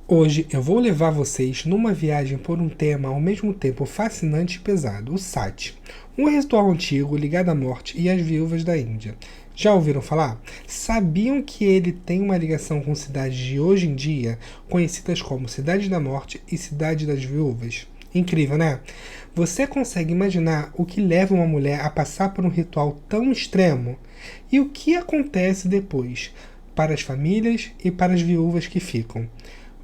Hoje eu vou levar vocês numa viagem por um tema ao mesmo tempo fascinante e pesado, o Sati, um ritual antigo ligado à morte e às viúvas da Índia. Já ouviram falar? Sabiam que ele tem uma ligação com cidades de hoje em dia, conhecidas como Cidade da Morte e Cidade das Viúvas? Incrível, né? Você consegue imaginar o que leva uma mulher a passar por um ritual tão extremo? E o que acontece depois, para as famílias e para as viúvas que ficam?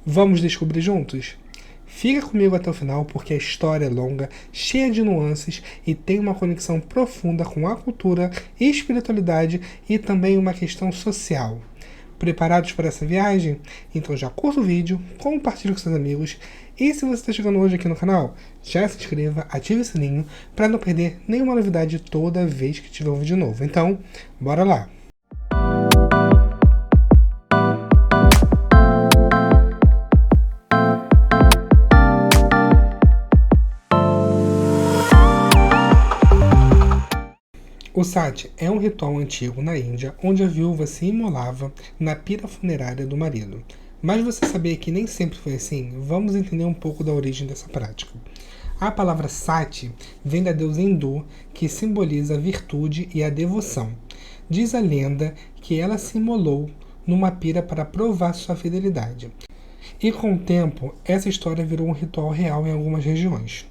Vamos descobrir juntos? Fica comigo até o final porque a história é longa, cheia de nuances e tem uma conexão profunda com a cultura e espiritualidade e também uma questão social. Preparados para essa viagem? Então já curta o vídeo, compartilhe com seus amigos e se você está chegando hoje aqui no canal, já se inscreva, ative o sininho para não perder nenhuma novidade toda vez que tiver um vídeo novo. Então, bora lá! O Sati é um ritual antigo na Índia onde a viúva se imolava na pira funerária do marido. Mas você sabia que nem sempre foi assim? Vamos entender um pouco da origem dessa prática. A palavra Sati vem da deusa hindu que simboliza a virtude e a devoção. Diz a lenda que ela se imolou numa pira para provar sua fidelidade. E com o tempo, essa história virou um ritual real em algumas regiões.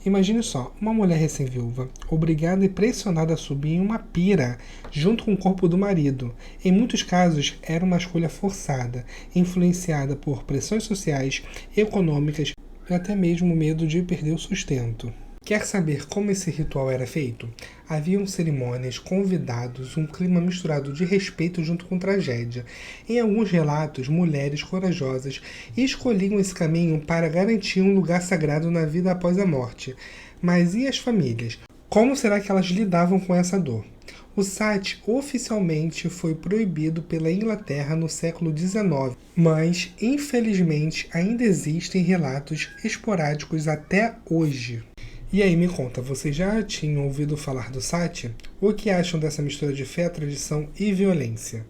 Imagine só, uma mulher recém-viúva, obrigada e pressionada a subir em uma pira, junto com o corpo do marido. Em muitos casos, era uma escolha forçada, influenciada por pressões sociais, econômicas e até mesmo medo de perder o sustento. Quer saber como esse ritual era feito? Haviam cerimônias, convidados, um clima misturado de respeito junto com tragédia. Em alguns relatos, mulheres corajosas escolhiam esse caminho para garantir um lugar sagrado na vida após a morte. Mas e as famílias? Como será que elas lidavam com essa dor? O Sati oficialmente foi proibido pela Inglaterra no século XIX, mas, infelizmente, ainda existem relatos esporádicos até hoje. E aí, me conta, vocês já tinham ouvido falar do Sati? O que acham dessa mistura de fé, tradição e violência?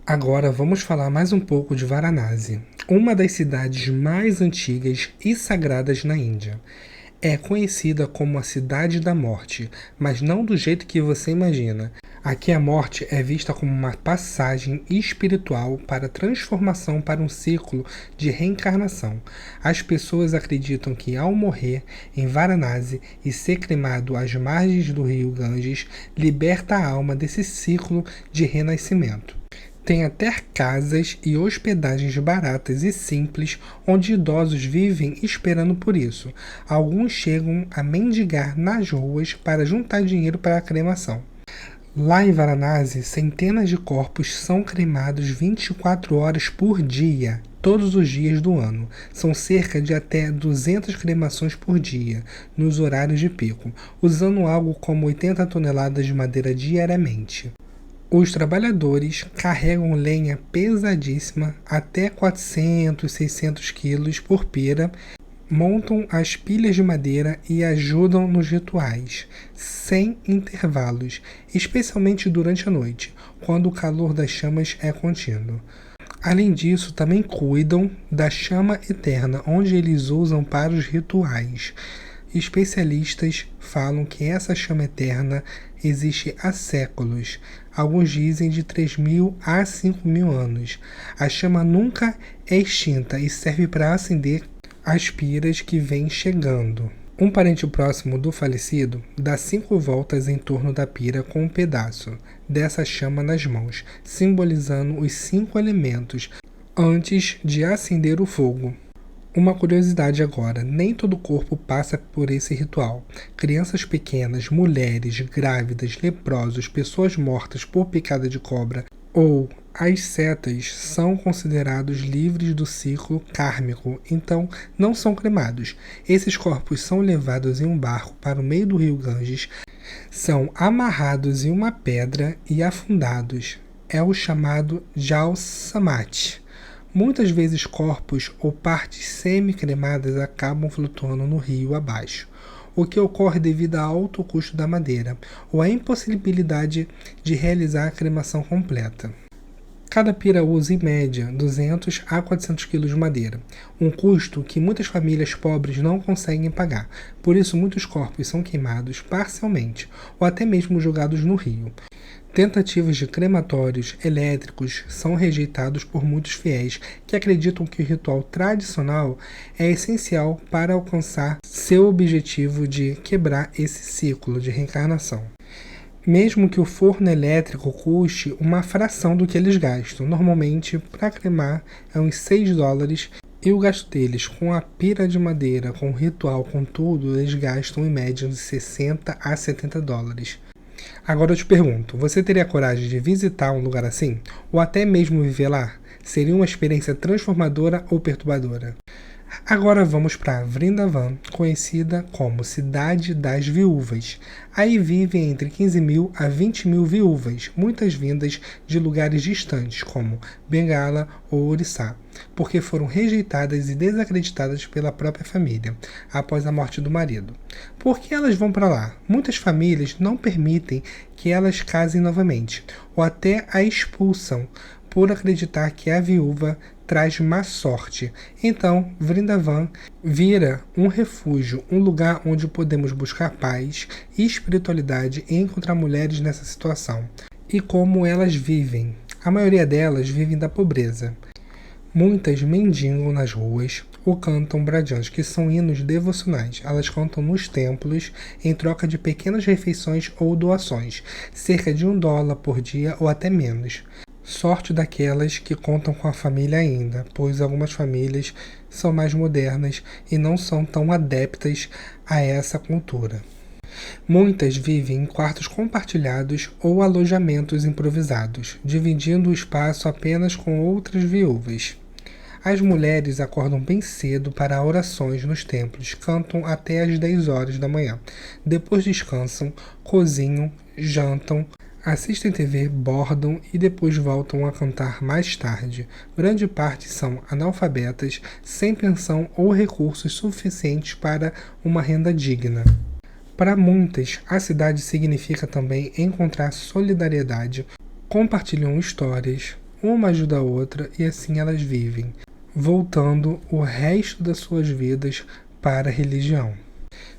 Agora vamos falar mais um pouco de Varanasi, uma das cidades mais antigas e sagradas na Índia. É conhecida como a Cidade da Morte, mas não do jeito que você imagina. Aqui a morte é vista como uma passagem espiritual para transformação para um ciclo de reencarnação. As pessoas acreditam que ao morrer em Varanasi e ser cremado às margens do rio Ganges, liberta a alma desse ciclo de renascimento. Tem até casas e hospedagens baratas e simples onde idosos vivem esperando por isso. Alguns chegam a mendigar nas ruas para juntar dinheiro para a cremação. Lá em Varanasi, centenas de corpos são cremados 24 horas por dia, todos os dias do ano. São cerca de até 200 cremações por dia, nos horários de pico, usando algo como 80 toneladas de madeira diariamente. Os trabalhadores carregam lenha pesadíssima, até 400, 600 quilos por pira, montam as pilhas de madeira e ajudam nos rituais, sem intervalos, especialmente durante a noite, quando o calor das chamas é contínuo. Além disso, também cuidam da chama eterna, onde eles usam para os rituais. Especialistas falam que essa chama eterna existe há séculos. Alguns dizem de 3.000 a 5.000 anos. A chama nunca é extinta e serve para acender as piras que vêm chegando. Um parente próximo do falecido dá 5 voltas em torno da pira com um pedaço dessa chama nas mãos, simbolizando os 5 elementos, antes de acender o fogo. Uma curiosidade agora, nem todo corpo passa por esse ritual. Crianças pequenas, mulheres, grávidas, leprosos, pessoas mortas por picada de cobra ou as setas são considerados livres do ciclo kármico, então não são cremados. Esses corpos são levados em um barco para o meio do rio Ganges, são amarrados em uma pedra e afundados. É o chamado Jal Samati. Muitas vezes corpos ou partes semi-cremadas acabam flutuando no rio abaixo, o que ocorre devido ao alto custo da madeira ou à impossibilidade de realizar a cremação completa. Cada pira usa, em média, 200 a 400 quilos de madeira, um custo que muitas famílias pobres não conseguem pagar. Por isso, muitos corpos são queimados parcialmente ou até mesmo jogados no rio. Tentativas de crematórios elétricos são rejeitados por muitos fiéis que acreditam que o ritual tradicional é essencial para alcançar seu objetivo de quebrar esse ciclo de reencarnação. Mesmo que o forno elétrico custe uma fração do que eles gastam, normalmente para cremar é uns $6, e o gasto deles com a pira de madeira, com o ritual, com tudo, eles gastam em média de $60 a $70. Agora eu te pergunto, você teria coragem de visitar um lugar assim? Ou até mesmo viver lá? Seria uma experiência transformadora ou perturbadora? Agora vamos para Vrindavan, conhecida como Cidade das Viúvas. Aí vivem entre 15 mil a 20 mil viúvas, muitas vindas de lugares distantes, como Bengala ou Orissá, porque foram rejeitadas e desacreditadas pela própria família, após a morte do marido. Por que elas vão para lá? Muitas famílias não permitem que elas casem novamente, ou até a expulsam, por acreditar que a viúva traz má sorte. Então, Vrindavan vira um refúgio, um lugar onde podemos buscar paz e espiritualidade e encontrar mulheres nessa situação. E como elas vivem? A maioria delas vivem da pobreza. Muitas mendigam nas ruas ou cantam brajans, que são hinos devocionais. Elas cantam nos templos em troca de pequenas refeições ou doações, cerca de $1 por dia ou até menos. Sorte daquelas que contam com a família ainda, pois algumas famílias são mais modernas e não são tão adeptas a essa cultura. Muitas vivem em quartos compartilhados ou alojamentos improvisados, dividindo o espaço apenas com outras viúvas. As mulheres acordam bem cedo para orações nos templos, cantam até às 10 horas da manhã. Depois descansam, cozinham, jantam, assistem TV, bordam e depois voltam a cantar mais tarde. Grande parte são analfabetas, sem pensão ou recursos suficientes para uma renda digna. Para muitas, a cidade significa também encontrar solidariedade, compartilham histórias, uma ajuda a outra e assim elas vivem, voltando o resto das suas vidas para a religião.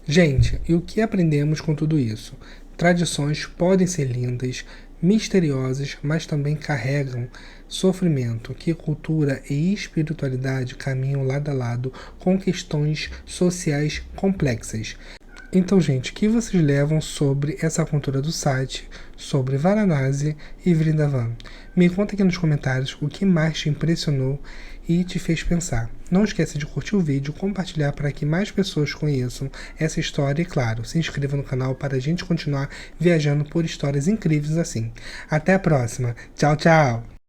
Gente, e o que aprendemos com tudo isso? Tradições podem ser lindas, misteriosas, mas também carregam sofrimento, que cultura e espiritualidade caminham lado a lado com questões sociais complexas. Então, gente, o que vocês levam sobre essa cultura do site, sobre Varanasi e Vrindavan? Me conta aqui nos comentários o que mais te impressionou e te fez pensar. Não esqueça de curtir o vídeo, compartilhar para que mais pessoas conheçam essa história e, claro, se inscreva no canal para a gente continuar viajando por histórias incríveis assim. Até a próxima. Tchau, tchau!